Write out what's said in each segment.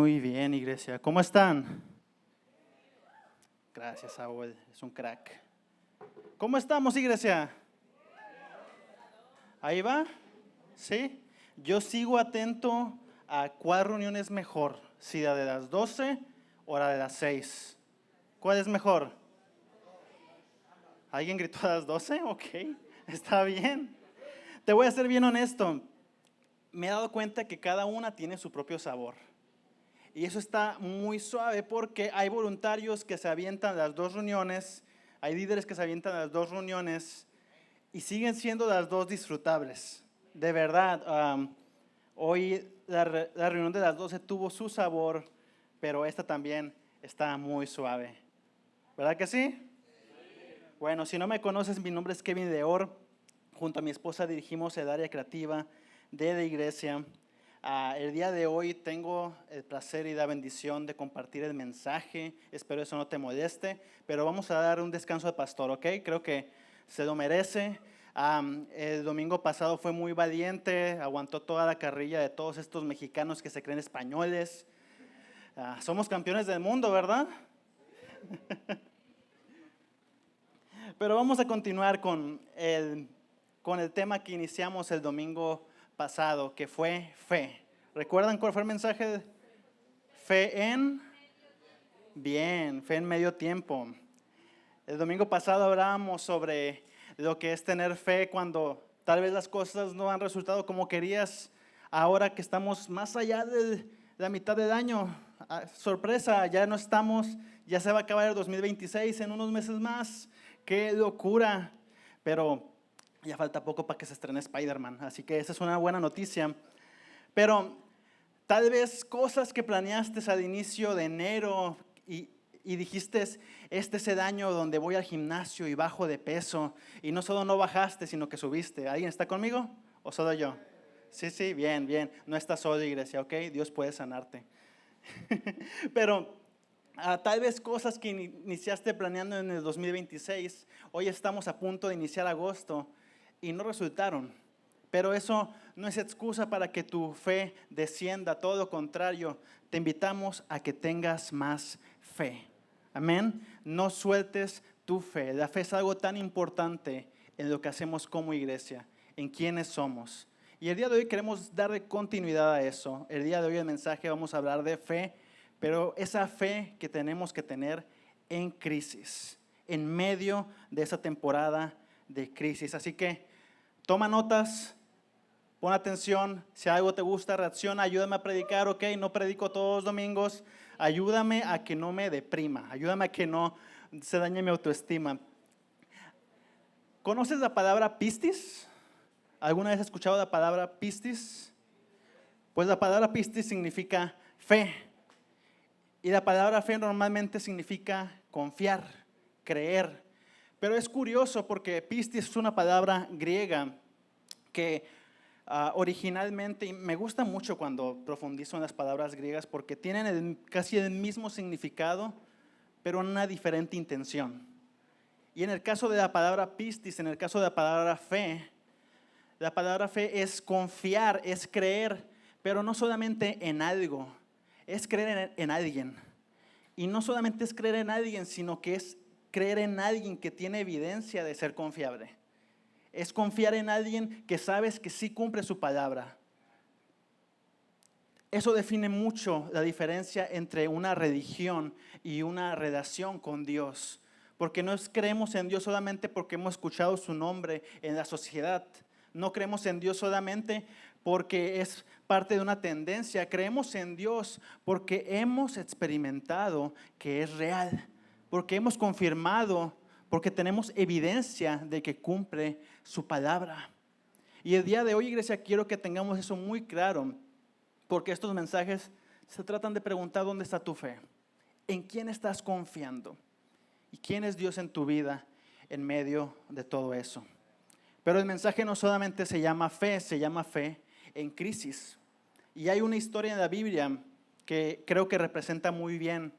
Muy bien, iglesia. ¿Cómo están? Gracias, Saúl. Es un crack. ¿Cómo estamos, iglesia? ¿Ahí va? ¿Sí? Yo sigo atento a cuál reunión es mejor. Si la de las 12 o la de las 6. ¿Cuál es mejor? ¿Alguien gritó a las 12? Ok, está bien. Te voy a ser bien honesto. Me he dado cuenta que cada una tiene su propio sabor. Y eso está muy suave porque hay voluntarios que se avientan las dos reuniones, hay líderes que se avientan las dos reuniones y siguen siendo las dos disfrutables. De verdad, hoy la reunión de las 12 tuvo su sabor, pero esta también está muy suave. ¿Verdad que sí? Bueno, si no me conoces, mi nombre es Kevin Deor. Junto a mi esposa dirigimos el área creativa de la iglesia. El día de hoy tengo el placer y la bendición de compartir el mensaje. Espero eso no te moleste, pero vamos a dar un descanso al pastor, ¿ok? Creo que se lo merece. El domingo pasado fue muy valiente, aguantó toda la carrilla de todos estos mexicanos que se creen españoles. Somos campeones del mundo, ¿verdad? Pero vamos a continuar con el tema que iniciamos el domingo pasado, que fue fe. ¿Recuerdan cuál fue el mensaje? Fe en bien, fe en medio tiempo. El domingo pasado hablábamos sobre lo que es tener fe cuando tal vez las cosas no han resultado como querías. Ahora que estamos más allá de la mitad del año, sorpresa, ya no estamos, ya se va a acabar el 2026 en unos meses más. ¡Qué locura! Pero ya falta poco para que se estrene Spider-Man, así que esa es una buena noticia. Pero tal vez cosas que planeaste al inicio de enero y dijiste, este es el año donde voy al gimnasio y bajo de peso, y no solo no bajaste, sino que subiste. ¿Alguien está conmigo o solo yo? Sí, bien, bien. No estás solo, iglesia, ¿ok? Dios puede sanarte. Pero tal vez cosas que iniciaste planeando en el 2026, hoy estamos a punto de iniciar agosto y no resultaron. Pero eso no es excusa para que tu fe descienda, todo lo contrario, te invitamos a que tengas más fe. Amén. No sueltes tu fe. La fe es algo tan importante en lo que hacemos como iglesia, en quiénes somos. Y el día de hoy queremos darle continuidad a eso. El día de hoy el mensaje vamos a hablar de fe, pero esa fe que tenemos que tener en crisis, en medio de esa temporada de crisis. Así que toma notas, pon atención, si algo te gusta, reacciona, ayúdame a predicar, ok, no predico todos los domingos, ayúdame a que no me deprima, ayúdame a que no se dañe mi autoestima. ¿Conoces la palabra pistis? ¿Alguna vez has escuchado la palabra pistis? Pues la palabra pistis significa fe. Y la palabra fe normalmente significa confiar, creer. Pero es curioso porque pistis es una palabra griega que originalmente, y me gusta mucho cuando profundizo en las palabras griegas porque tienen casi el mismo significado, pero una diferente intención. Y en el caso de la palabra pistis, en el caso de la palabra fe es confiar, es creer, pero no solamente en algo, es creer en alguien. Y no solamente es creer en alguien, sino que es creer en alguien que tiene evidencia de ser confiable. Es confiar en alguien que sabes que sí cumple su palabra. Eso define mucho la diferencia entre una religión y una relación con Dios. Porque no creemos en Dios solamente porque hemos escuchado su nombre en la sociedad. No creemos en Dios solamente porque es parte de una tendencia. Creemos en Dios porque hemos experimentado que es real. Porque hemos confirmado, porque tenemos evidencia de que cumple su palabra. Y el día de hoy, iglesia, quiero que tengamos eso muy claro, porque estos mensajes se tratan de preguntar dónde está tu fe, en quién estás confiando y quién es Dios en tu vida en medio de todo eso. Pero el mensaje no solamente se llama fe en crisis. Y hay una historia en la Biblia que creo que representa muy bien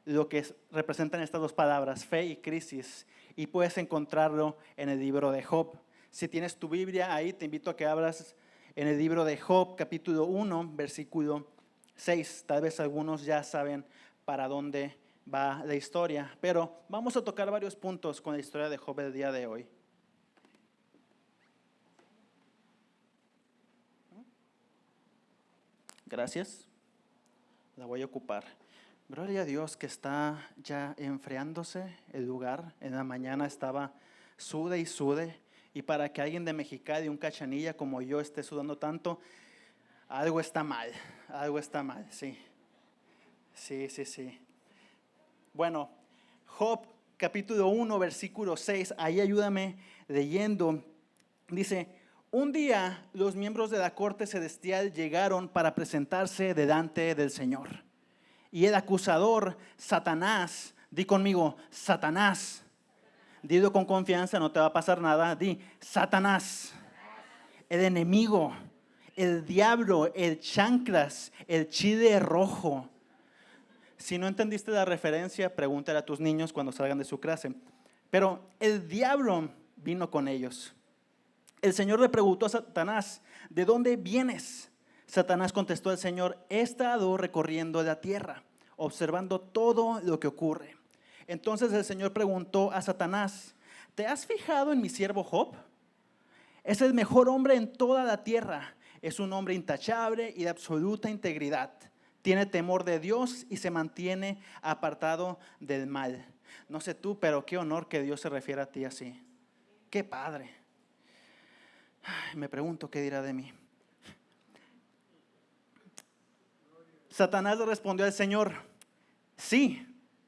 lo que representan estas dos palabras, fe y crisis, y puedes encontrarlo en el libro de Job. Si tienes tu Biblia ahí, te invito a que abras en el libro de Job, capítulo 1, versículo 6. Tal vez algunos ya saben para dónde va la historia, pero vamos a tocar varios puntos con la historia de Job el día de hoy. Gracias. La voy a ocupar. Gloria a Dios que está ya enfriándose el lugar. En la mañana estaba sude y sude. Y para que alguien de Mexicali, un cachanilla como yo, esté sudando tanto, algo está mal. Algo está mal, sí. Sí. Bueno, Job capítulo 1, versículo 6. Ahí ayúdame leyendo. Dice: un día los miembros de la corte celestial llegaron para presentarse delante del Señor. Y el acusador, Satanás, di conmigo, Satanás. Dilo con confianza, no te va a pasar nada. Di, Satanás, el enemigo, el diablo, el chanclas, el chile rojo. Si no entendiste la referencia, pregúntale a tus niños cuando salgan de su clase. Pero el diablo vino con ellos. El Señor le preguntó a Satanás: ¿de dónde vienes? Satanás contestó al Señor: he estado recorriendo la tierra, observando todo lo que ocurre. Entonces el Señor preguntó a Satanás: ¿te has fijado en mi siervo Job? Es el mejor hombre en toda la tierra. Es un hombre intachable y de absoluta integridad. Tiene temor de Dios y se mantiene apartado del mal. No sé tú, pero qué honor que Dios se refiera a ti así. Qué padre. Me pregunto qué dirá de mí. Satanás le respondió al Señor: sí,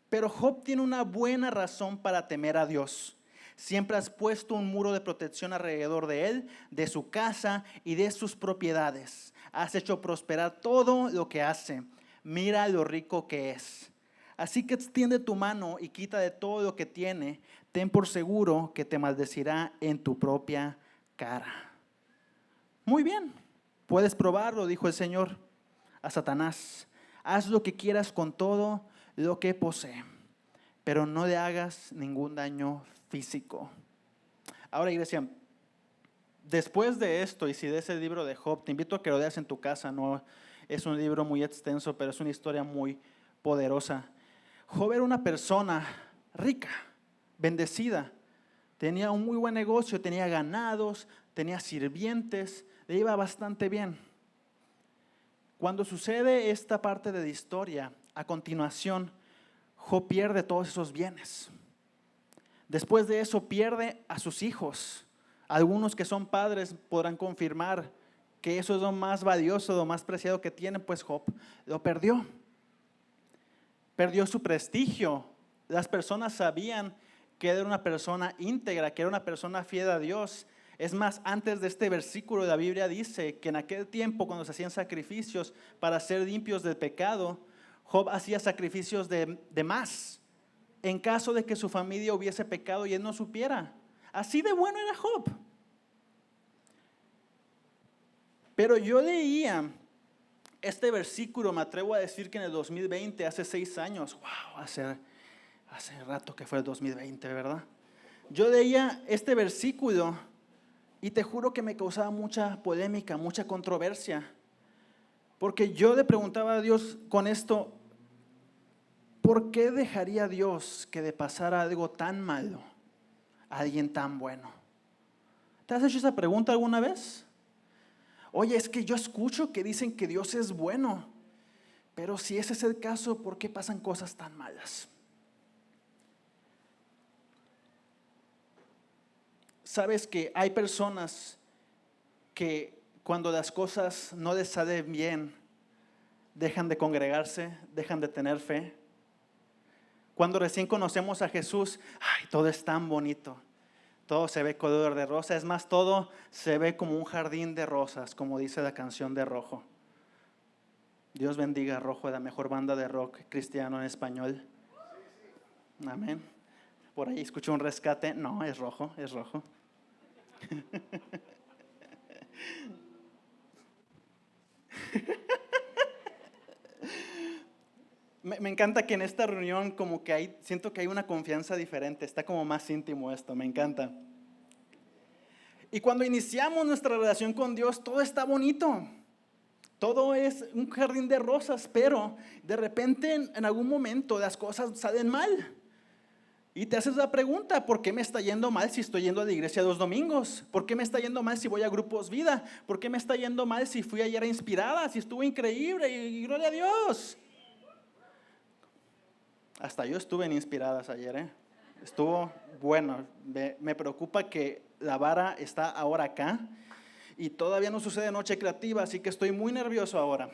pero Job tiene una buena razón para temer a Dios. Siempre has puesto un muro de protección alrededor de él, de su casa y de sus propiedades. Has hecho prosperar todo lo que hace. Mira lo rico que es. Así que extiende tu mano y quita de todo lo que tiene. Ten por seguro que te maldecirá en tu propia cara. Muy bien, puedes probarlo, dijo el Señor a Satanás. Haz lo que quieras con todo lo que posee, pero no le hagas ningún daño físico. Ahora, iglesia, después de esto, y si lees el libro de Job, te invito a que lo leas en tu casa. No es un libro muy extenso, pero es una historia muy poderosa. Job era una persona rica, bendecida. Tenía un muy buen negocio, tenía ganados, tenía sirvientes, le iba bastante bien. Cuando sucede esta parte de la historia, a continuación, Job pierde todos esos bienes. Después de eso pierde a sus hijos. Algunos que son padres podrán confirmar que eso es lo más valioso, lo más preciado que tiene, pues Job lo perdió. Perdió su prestigio. Las personas sabían que era una persona íntegra, que era una persona fiel a Dios. Es más, antes de este versículo la Biblia dice que en aquel tiempo, cuando se hacían sacrificios para ser limpios del pecado, Job hacía sacrificios de más, en caso de que su familia hubiese pecado y él no supiera. Así de bueno era Job. Pero yo leía este versículo, me atrevo a decir que en el 2020, hace 6 años, wow, hace rato que fue el 2020, ¿verdad? Yo leía este versículo y te juro que me causaba mucha polémica, mucha controversia. Porque yo le preguntaba a Dios con esto: ¿por qué dejaría Dios que le pasara algo tan malo a alguien tan bueno? ¿Te has hecho esa pregunta alguna vez? Oye, es que yo escucho que dicen que Dios es bueno, pero si ese es el caso, ¿por qué pasan cosas tan malas? Sabes que hay personas que cuando las cosas no les salen bien, dejan de congregarse, dejan de tener fe. Cuando recién conocemos a Jesús, ay, todo es tan bonito, todo se ve color de rosa. Es más, todo se ve como un jardín de rosas, como dice la canción de Rojo. Dios bendiga a Rojo, la mejor banda de rock cristiano en español. Amén. Por ahí escuché un rescate. No, es Rojo, es Rojo. Me encanta que en esta reunión como que siento que hay una confianza diferente, está como más íntimo esto, me encanta. Y cuando iniciamos nuestra relación con Dios, todo está bonito. todo es un jardín de rosas, pero de repente en algún momento las cosas salen mal. Y te haces la pregunta, ¿por qué me está yendo mal si estoy yendo a la iglesia 2 domingos? ¿Por qué me está yendo mal si voy a Grupos Vida? ¿Por qué me está yendo mal si fui ayer a Inspirada? Si estuvo increíble y gloria a Dios. Hasta yo estuve en Inspiradas ayer, Estuvo bueno. Me preocupa que la vara está ahora acá y todavía no sucede noche creativa, así que estoy muy nervioso ahora.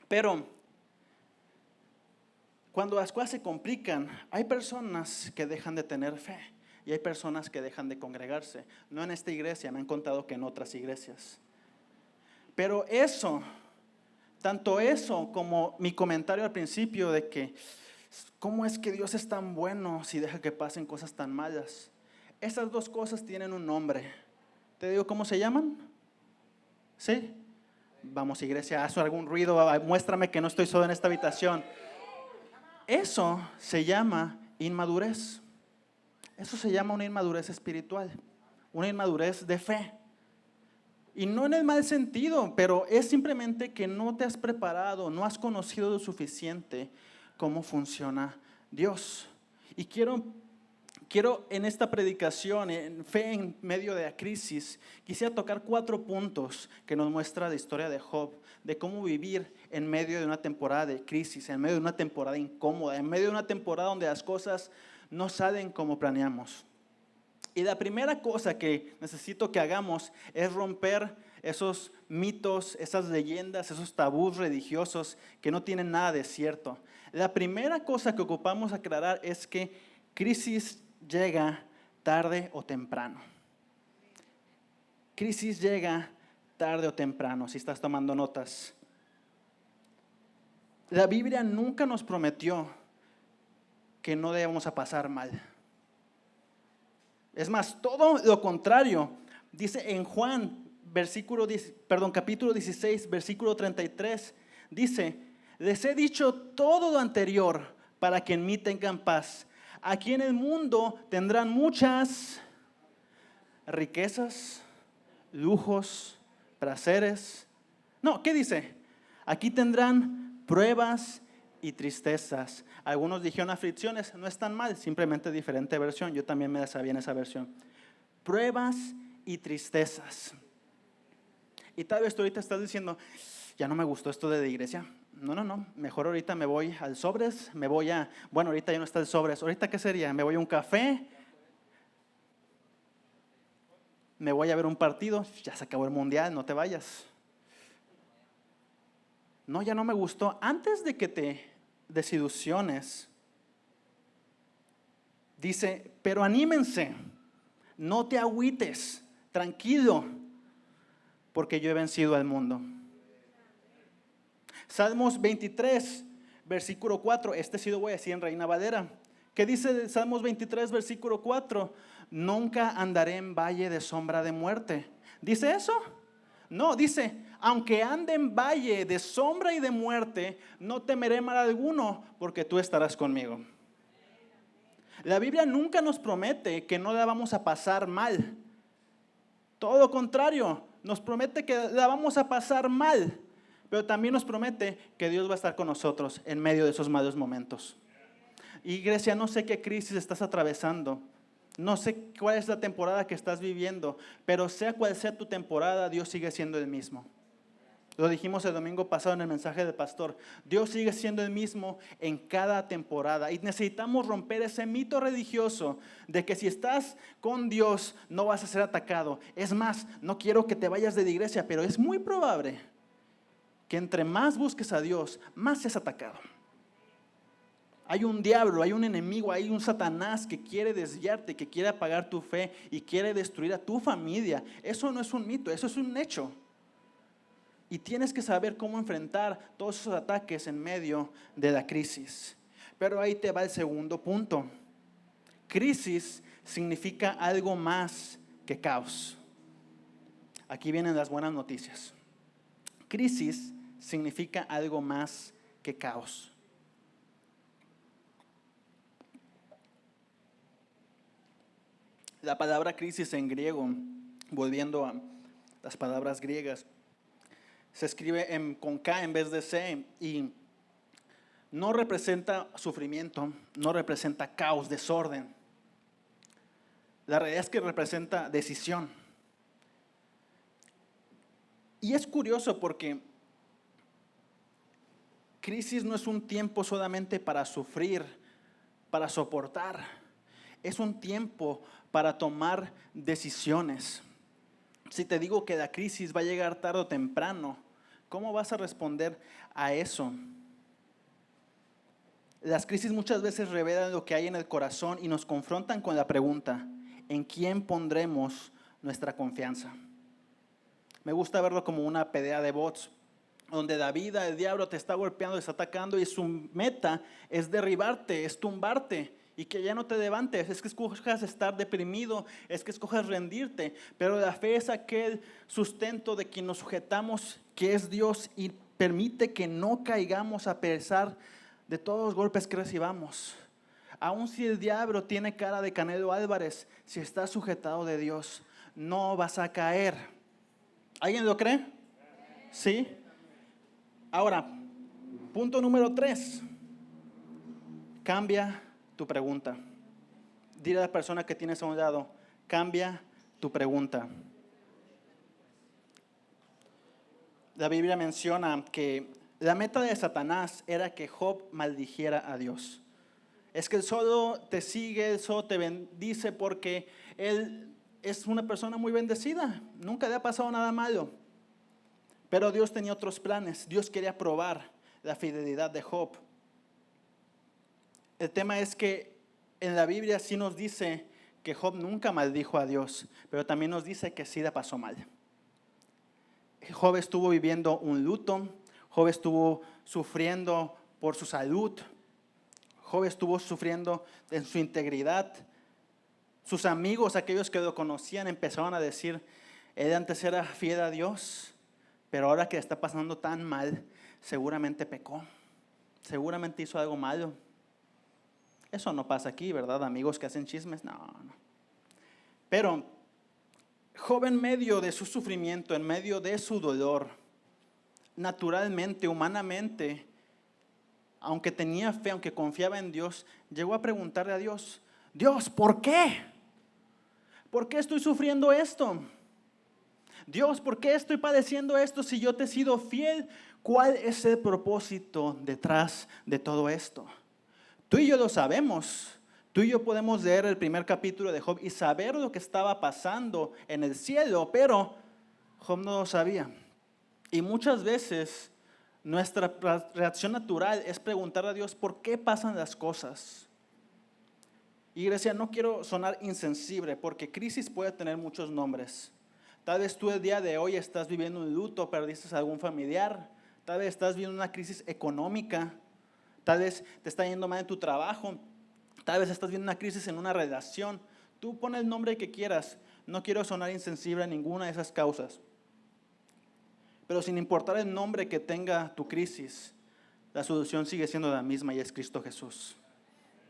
Pero cuando las cosas se complican, hay personas que dejan de tener fe y hay personas que dejan de congregarse. No en esta iglesia, me han contado que en otras iglesias. Pero eso, tanto eso como mi comentario al principio de que ¿cómo es que Dios es tan bueno si deja que pasen cosas tan malas? Esas dos cosas tienen un nombre. ¿Te digo cómo se llaman? ¿Sí? Vamos, iglesia, haz algún ruido, muéstrame que no estoy solo en esta habitación. Eso se llama inmadurez. Eso se llama una inmadurez espiritual, una inmadurez de fe. Y no en el mal sentido, pero es simplemente que no te has preparado, no has conocido lo suficiente cómo funciona Dios. Y quiero en esta predicación, en fe en medio de la crisis, quisiera tocar 4 puntos que nos muestra la historia de Job, de cómo vivir en medio de una temporada de crisis, en medio de una temporada incómoda, en medio de una temporada donde las cosas no salen como planeamos. Y la primera cosa que necesito que hagamos es romper esos mitos, esas leyendas, esos tabús religiosos que no tienen nada de cierto. La primera cosa que ocupamos aclarar es que crisis llega tarde o temprano. Crisis llega tarde o temprano, si estás tomando notas. La Biblia nunca nos prometió que no debamos a pasar mal. Es más, todo lo contrario. Dice en Juan, capítulo 16, versículo 33, dice: les he dicho todo lo anterior para que en mí tengan paz. Aquí en el mundo tendrán muchas riquezas, lujos, placeres. No, ¿qué dice? Aquí tendrán pruebas y tristezas. Algunos dijeron aflicciones, no es tan mal, simplemente diferente versión. Yo también me la sabía en esa versión. Pruebas y tristezas. Y tal vez tú ahorita estás diciendo, ya no me gustó esto de la iglesia. No, mejor ahorita me voy al Sobres, bueno, ahorita ya no está el Sobres. ¿Ahorita qué sería? Me voy a un café, me voy a ver un partido, ya se acabó el mundial, no te vayas. No, ya no me gustó. Antes de que te desilusiones, dice, pero anímense, no te agüites, tranquilo, porque yo he vencido al mundo. Salmos 23, versículo 4, sí lo voy a decir en Reina Valera. ¿Qué dice Salmos 23, versículo 4? Nunca andaré en valle de sombra de muerte. ¿Dice eso? No, dice, aunque ande en valle de sombra y de muerte, no temeré mal alguno, porque tú estarás conmigo. La Biblia nunca nos promete que no la vamos a pasar mal. Todo lo contrario, nos promete que la vamos a pasar mal, pero también nos promete que Dios va a estar con nosotros en medio de esos malos momentos. Iglesia, no sé qué crisis estás atravesando. No sé cuál es la temporada que estás viviendo, pero sea cual sea tu temporada, Dios sigue siendo el mismo. Lo dijimos el domingo pasado en el mensaje del pastor. Dios sigue siendo el mismo en cada temporada. Y necesitamos romper ese mito religioso de que si estás con Dios no vas a ser atacado. Es más, no quiero que te vayas de la iglesia, pero es muy probable que entre más busques a Dios, más seas atacado. Hay un diablo, hay un enemigo, hay un Satanás que quiere desviarte, que quiere apagar tu fe y quiere destruir a tu familia. Eso no es un mito, eso es un hecho. Y tienes que saber cómo enfrentar todos esos ataques en medio de la crisis. Pero ahí te va el segundo punto. Crisis significa algo más que caos. Aquí vienen las buenas noticias. Crisis significa algo más que caos. La palabra crisis en griego, volviendo a las palabras griegas, se escribe con K en vez de C y no representa sufrimiento, no representa caos, desorden. La realidad es que representa decisión. Y es curioso porque crisis no es un tiempo solamente para sufrir, para soportar. Es un tiempo para tomar decisiones. Si te digo que la crisis va a llegar tarde o temprano, ¿cómo vas a responder a eso? Las crisis muchas veces revelan lo que hay en el corazón y nos confrontan con la pregunta, ¿en quién pondremos nuestra confianza? Me gusta verlo como una pelea de bots, donde la vida, el diablo te está golpeando, te está atacando y su meta es derribarte, es tumbarte y que ya no te levantes. Es que escojas estar deprimido, es que escojas rendirte, pero la fe es aquel sustento de quien nos sujetamos, que es Dios, y permite que no caigamos a pesar de todos los golpes que recibamos. Aun si el diablo tiene cara de Canelo Álvarez, si estás sujetado de Dios, no vas a caer. ¿Alguien lo cree? ¿Sí? Ahora, punto número 3. Cambia tu pregunta. Dile a la persona que tienes a un lado, cambia tu pregunta. La Biblia menciona que la meta de Satanás era que Job maldijera a Dios. Es que él solo te sigue, él solo te bendice porque él es una persona muy bendecida. Nunca le ha pasado nada malo. Pero Dios tenía otros planes. Dios quería probar la fidelidad de Job. El tema es que en la Biblia sí nos dice que Job nunca maldijo a Dios, pero también nos dice que sí la pasó mal. Job estuvo viviendo un luto, Job estuvo sufriendo por su salud, Job estuvo sufriendo en su integridad. Sus amigos, aquellos que lo conocían, empezaron a decir, él antes era fiel a Dios, pero ahora que está pasando tan mal, seguramente pecó, seguramente hizo algo malo. Eso no pasa aquí, ¿verdad? Amigos que hacen chismes, no. Pero Job, en medio de su sufrimiento, en medio de su dolor, naturalmente, humanamente, aunque tenía fe, aunque confiaba en Dios, llegó a preguntarle a Dios, Dios, ¿por qué? ¿Por qué estoy sufriendo esto? Dios, ¿por qué estoy padeciendo esto si yo te he sido fiel? ¿Cuál es el propósito detrás de todo esto? Tú y yo lo sabemos. Tú y yo podemos leer el primer capítulo de Job y saber lo que estaba pasando en el cielo, pero Job no lo sabía. Y muchas veces nuestra reacción natural es preguntar a Dios, ¿por qué pasan las cosas? Iglesia, no quiero sonar insensible porque crisis puede tener muchos nombres. Tal vez tú el día de hoy estás viviendo un luto, perdiste a algún familiar. Tal vez estás viviendo una crisis económica. Tal vez te está yendo mal en tu trabajo. Tal vez estás viviendo una crisis en una relación. Tú pon el nombre que quieras. No quiero sonar insensible a ninguna de esas causas. Pero sin importar el nombre que tenga tu crisis, la solución sigue siendo la misma y es Cristo Jesús.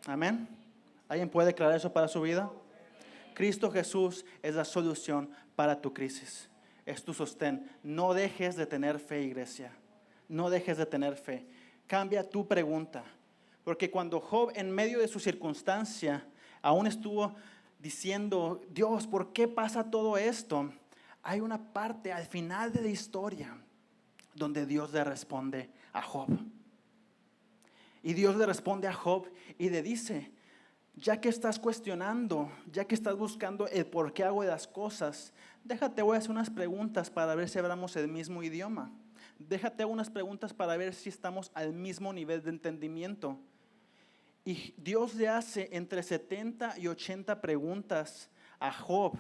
Amén. ¿Alguien puede declarar eso para su vida? Cristo Jesús es la solución para tu crisis. Es tu sostén. No dejes de tener fe, iglesia. No dejes de tener fe. Cambia tu pregunta. Porque cuando Job, en medio de su circunstancia, aún estuvo diciendo, Dios, ¿por qué pasa todo esto? Hay una parte al final de la historia donde Dios le responde a Job. Y Dios le responde a Job y le dice, ya que estás cuestionando, ya que estás buscando el por qué hago las cosas, déjate, voy a hacer unas preguntas para ver si hablamos el mismo idioma. Déjate unas preguntas para ver si estamos al mismo nivel de entendimiento. Y Dios le hace entre 70 y 80 preguntas a Job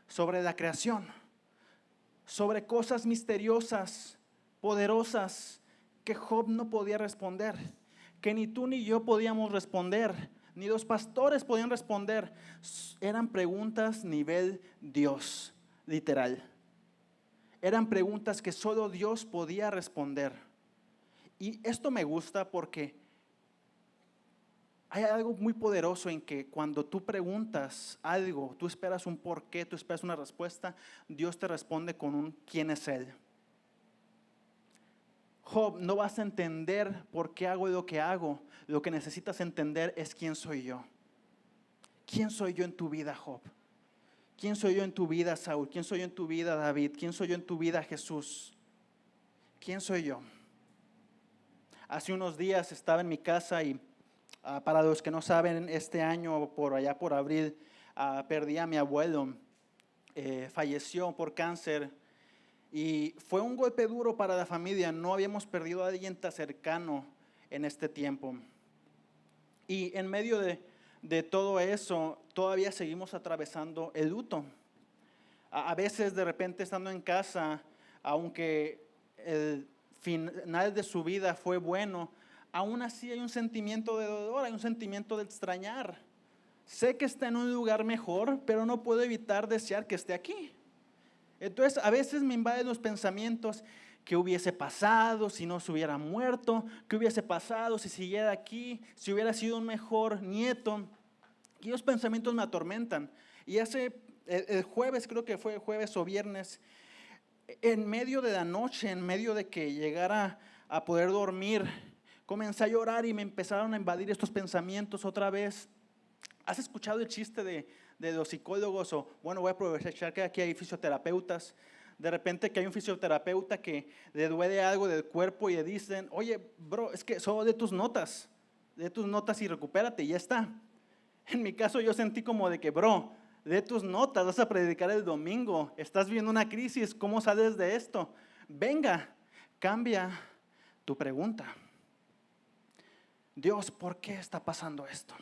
sobre la creación, sobre cosas misteriosas, poderosas, que Job no podía responder, que ni tú ni yo podíamos responder, ni los pastores podían responder. Eran preguntas nivel Dios, literal. Eran preguntas que solo Dios podía responder. Y esto me gusta porque hay algo muy poderoso en que cuando tú preguntas algo, tú esperas un porqué, tú esperas una respuesta, Dios te responde con un ¿quién es Él? Job, no vas a entender por qué hago lo que hago. Lo que necesitas entender es quién soy yo. ¿Quién soy yo en tu vida, Job? ¿Quién soy yo en tu vida, Saúl? ¿Quién soy yo en tu vida, David? ¿Quién soy yo en tu vida, Jesús? ¿Quién soy yo? Hace unos días estaba en mi casa y para los que no saben, este año, por allá por abril, perdí a mi abuelo. Falleció por cáncer y fue un golpe duro para la familia. No habíamos perdido a alguien tan cercano en este tiempo. Y en medio de todo eso, todavía seguimos atravesando el luto. A veces de repente estando en casa, aunque el final de su vida fue bueno, aún así hay un sentimiento de dolor, hay un sentimiento de extrañar. Sé que está en un lugar mejor, pero no puedo evitar desear que esté aquí. Entonces a veces me invaden los pensamientos: ¿qué hubiese pasado si no se hubiera muerto? ¿Qué hubiese pasado si siguiera aquí? Si hubiera sido un mejor nieto. Y los pensamientos me atormentan. Y el jueves, creo que fue jueves o viernes, en medio de la noche, en medio de que llegara a poder dormir, comencé a llorar y me empezaron a invadir estos pensamientos otra vez. ¿Has escuchado el chiste de los psicólogos? O bueno, voy a aprovechar que aquí hay fisioterapeutas. De repente que hay un fisioterapeuta que le duele algo del cuerpo y le dicen: oye, bro, es que solo de tus notas y recupérate y ya está. En mi caso yo sentí como de que, bro, de tus notas, vas a predicar el domingo, estás viviendo una crisis, ¿cómo sales de esto? Venga, cambia tu pregunta. Dios, ¿por qué está pasando esto?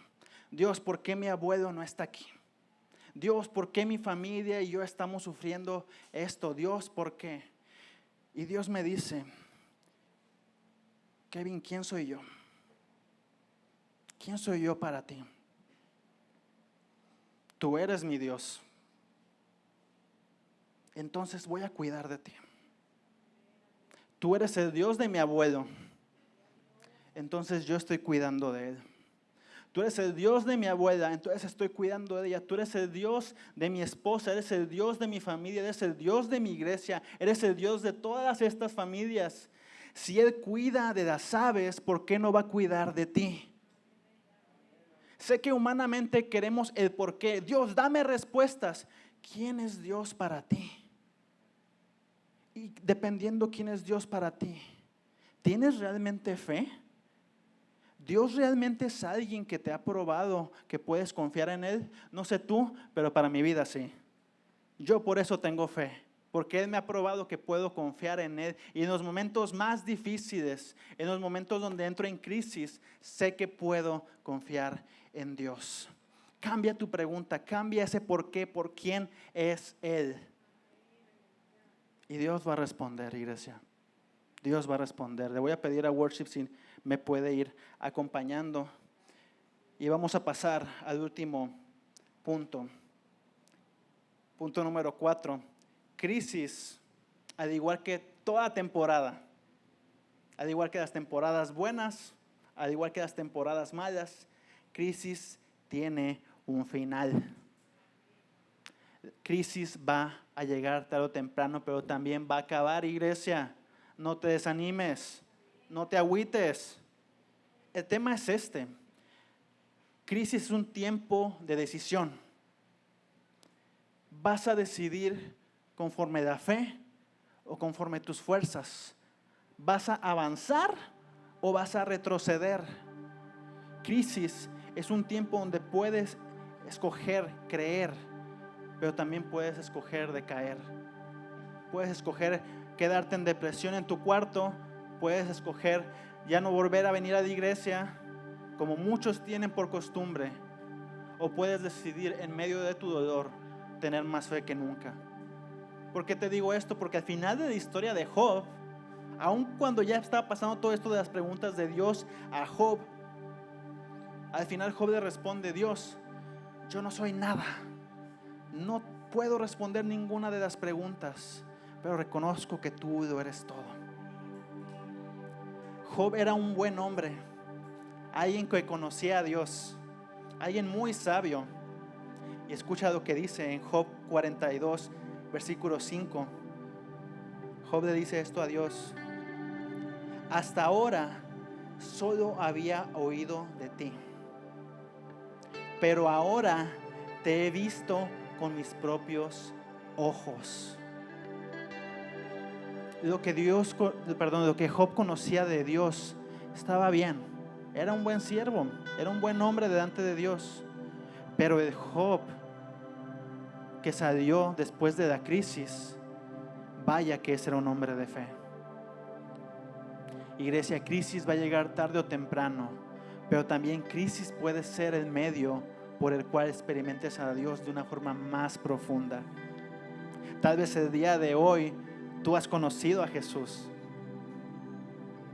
Dios, ¿por qué mi abuelo no está aquí? Dios, ¿por qué mi familia y yo estamos sufriendo esto? Dios, ¿por qué? Y Dios me dice: Kevin, ¿quién soy yo? ¿Quién soy yo para ti? Tú eres mi Dios. Entonces voy a cuidar de ti. Tú eres el Dios de mi abuelo. Entonces yo estoy cuidando de él. Tú eres el Dios de mi abuela, entonces estoy cuidando de ella. Tú eres el Dios de mi esposa, eres el Dios de mi familia, eres el Dios de mi iglesia, eres el Dios de todas estas familias. Si Él cuida de las aves, ¿por qué no va a cuidar de ti? Sé que humanamente queremos el por qué. Dios, dame respuestas. ¿Quién es Dios para ti? Y dependiendo quién es Dios para ti, ¿tienes realmente fe? ¿Dios realmente es alguien que te ha probado que puedes confiar en Él? No sé tú, pero para mi vida sí. Yo por eso tengo fe, porque Él me ha probado que puedo confiar en Él. Y en los momentos más difíciles, en los momentos donde entro en crisis, sé que puedo confiar en Dios. Cambia tu pregunta, cambia ese por qué, por quién es Él. Y Dios va a responder, iglesia. Dios va a responder. Le voy a pedir a Worship si me puede ir acompañando. Y vamos a pasar al último punto. Punto número 4. Crisis, al igual que toda temporada, al igual que las temporadas buenas, al igual que las temporadas malas, crisis tiene un final. Crisis va a llegar tarde o temprano, pero también va a acabar, iglesia. No te desanimes, no te agüites. El tema es este. Crisis es un tiempo de decisión. ¿Vas a decidir conforme la fe o conforme tus fuerzas? ¿Vas a avanzar o vas a retroceder? Crisis es un tiempo donde puedes escoger creer, pero también puedes escoger decaer. Puedes escoger quedarte en depresión en tu cuarto. Puedes escoger ya no volver a venir a la iglesia, como muchos tienen por costumbre. O puedes decidir en medio de tu dolor tener más fe que nunca. ¿Por qué te digo esto? Porque al final de la historia de Job, aun cuando ya estaba pasando todo esto de las preguntas de Dios a Job, al final Job le responde: Dios, yo no soy nada, no puedo responder ninguna de las preguntas, pero reconozco que tú lo eres todo. Job era un buen hombre, alguien que conocía a Dios, alguien muy sabio. Y escucha lo que dice en Job 42, versículo 5. Job le dice esto a Dios: hasta ahora solo había oído de ti, pero ahora te he visto con mis propios ojos. Lo que Job conocía de Dios estaba bien. Era un buen siervo, era un buen hombre delante de Dios. Pero el Job que salió después de la crisis, vaya que ese era un hombre de fe. Iglesia, crisis va a llegar tarde o temprano, pero también crisis puede ser el medio por el cual experimentes a Dios de una forma más profunda. Tal vez el día de hoy tú has conocido a Jesús,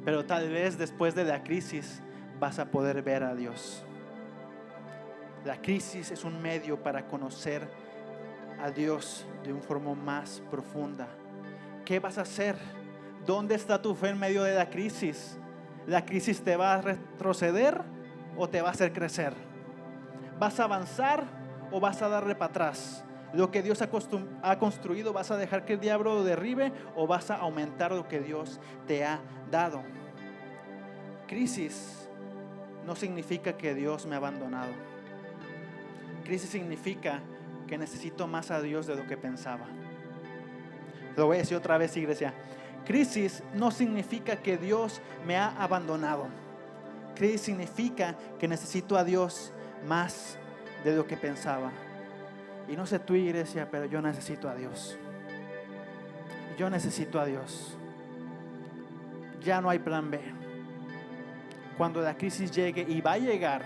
pero tal vez después de la crisis vas a poder ver a Dios. La crisis es un medio para conocer a Dios de una forma más profunda. ¿Qué vas a hacer? ¿Dónde está tu fe en medio de la crisis? ¿La crisis te va a retroceder o te va a hacer crecer? ¿Vas a avanzar o vas a darle para atrás? Lo que Dios ha construido, ¿vas a dejar que el diablo lo derribe o vas a aumentar lo que Dios te ha dado? Crisis no significa que Dios me ha abandonado. Crisis significa que necesito más a Dios de lo que pensaba. Lo voy a decir otra vez, iglesia. Crisis no significa que Dios me ha abandonado. Crisis significa que necesito a Dios más de lo que pensaba. Y no sé tú, iglesia, pero yo necesito a Dios. Yo necesito a Dios. Ya no hay plan B. Cuando la crisis llegue, y va a llegar,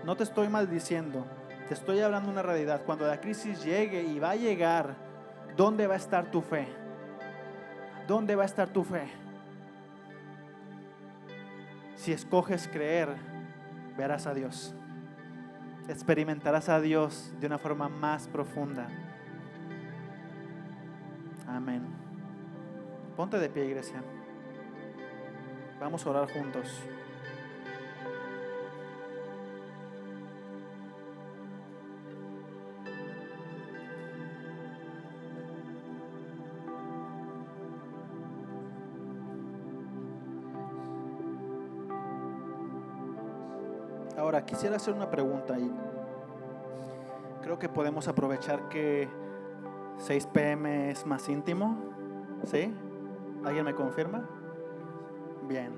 no te estoy maldiciendo, te estoy hablando una realidad. Cuando la crisis llegue y va a llegar, ¿dónde va a estar tu fe? ¿Dónde va a estar tu fe? Si escoges creer, verás a Dios. Experimentarás a Dios de una forma más profunda. Amén. Ponte de pie, iglesia. Vamos a orar juntos. Ahora, quisiera hacer una pregunta y creo que podemos aprovechar que 6 p.m. es más íntimo. ¿Sí? ¿Alguien me confirma? Bien.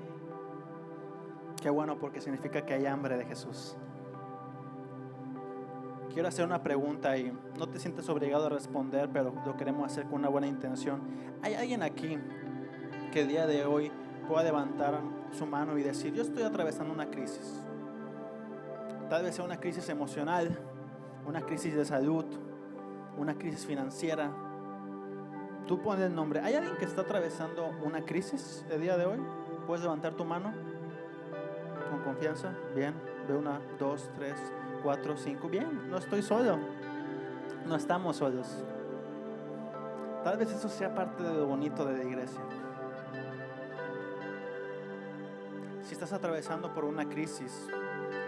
Qué bueno, porque significa que hay hambre de Jesús. Quiero hacer una pregunta y no te sientes obligado a responder, pero lo queremos hacer con una buena intención. ¿Hay alguien aquí que el día de hoy pueda levantar su mano y decir: yo estoy atravesando una crisis? Tal vez sea una crisis emocional, una crisis de salud, una crisis financiera. Tú pones el nombre. ¿Hay alguien que está atravesando una crisis el día de hoy? ¿Puedes levantar tu mano con confianza? Bien, veo 1, 2, 3, 4, 5. Bien, no estoy solo. No estamos solos. Tal vez eso sea parte de lo bonito de la iglesia. Si estás atravesando por una crisis,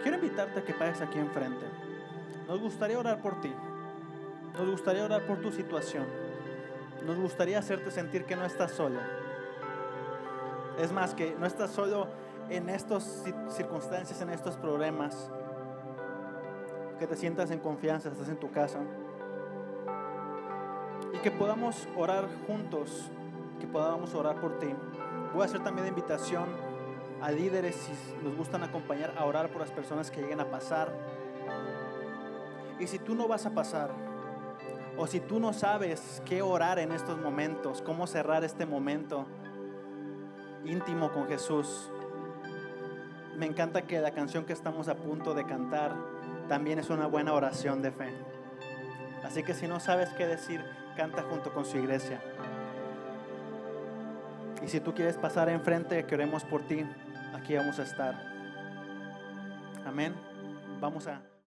quiero invitarte a que pases aquí enfrente. Nos gustaría orar por ti. Nos gustaría orar por tu situación. Nos gustaría hacerte sentir que no estás solo. Es más, que no estás solo en estas circunstancias, en estos problemas. Que te sientas en confianza, estás en tu casa. Y que podamos orar juntos, que podamos orar por ti. Voy a hacer también la invitación a líderes, si nos gustan acompañar, a orar por las personas que lleguen a pasar. Y si tú no vas a pasar, o si tú no sabes qué orar en estos momentos, cómo cerrar este momento íntimo con Jesús, me encanta que la canción que estamos a punto de cantar también es una buena oración de fe. Así que si no sabes qué decir, canta junto con su iglesia. Y si tú quieres pasar enfrente, que oremos por ti, aquí vamos a estar. Amén. Vamos a